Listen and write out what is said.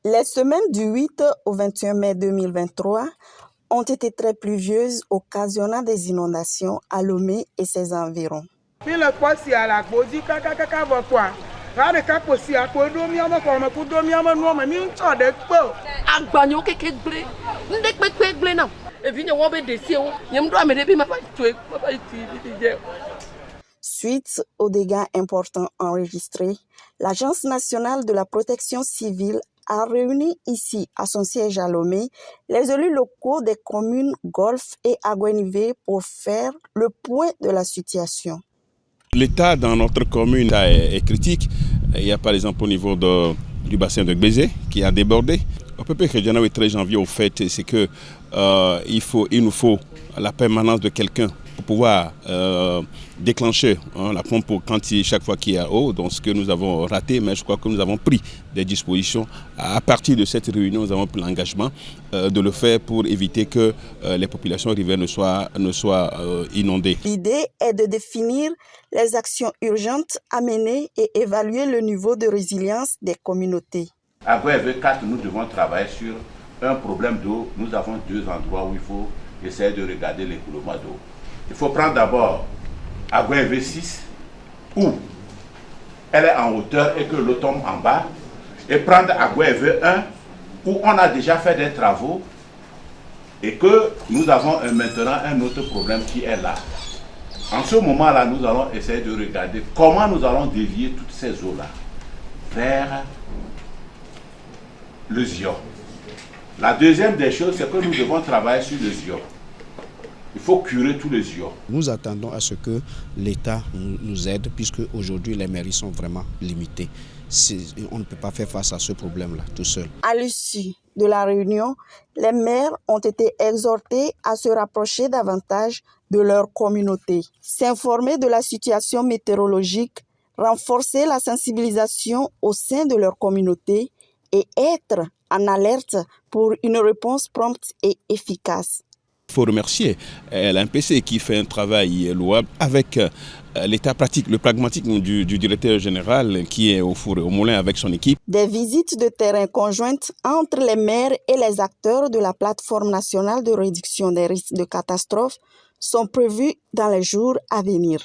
Les semaines du 8 au 21 mai 2023 ont été très pluvieuses, occasionnant des inondations à Lomé et ses environs. Suite aux dégâts importants enregistrés, l'Agence nationale de la protection civile a réuni ici, à son siège à Lomé, les élus locaux des communes Golf et Aguenivé pour faire le point de la situation. L'état dans notre commune est critique. Il y a par exemple au niveau du bassin de Gbézé qui a débordé. Au peu près que le 13 janvier, au fait, c'est que il nous faut la permanence de quelqu'un pour pouvoir déclencher la pompe chaque fois qu'il y a eau. Donc ce que nous avons raté, mais je crois que nous avons pris des dispositions. À partir de cette réunion, nous avons pris l'engagement de le faire pour éviter que les populations riveraines ne soient inondées. L'idée est de définir les actions urgentes à mener et évaluer le niveau de résilience des communautés. À Guévé 4, nous devons travailler sur un problème d'eau. Nous avons 2 endroits où il faut essayer de regarder l'écoulement d'eau. Il faut prendre d'abord à Guévé 6, où elle est en hauteur et que l'eau tombe en bas, et prendre à Guévé 1, où on a déjà fait des travaux et que nous avons maintenant un autre problème qui est là. En ce moment-là, nous allons essayer de regarder comment nous allons dévier toutes ces eaux-là vers le Zion. La deuxième des choses, c'est que nous devons travailler sur le Zion. Il faut curer tous les Zion. Nous attendons à ce que l'État nous aide, puisque aujourd'hui les mairies sont vraiment limitées. On ne peut pas faire face à ce problème-là tout seul. À l'issue de la réunion, les maires ont été exhortés à se rapprocher davantage de leur communauté, s'informer de la situation météorologique, renforcer la sensibilisation au sein de leur communauté et être en alerte pour une réponse prompte et efficace. Il faut remercier l'MPC qui fait un travail louable avec l'état pratique, le pragmatisme du directeur général qui est au four et au moulin avec son équipe. Des visites de terrain conjointes entre les maires et les acteurs de la plateforme nationale de réduction des risques de catastrophes sont prévues dans les jours à venir.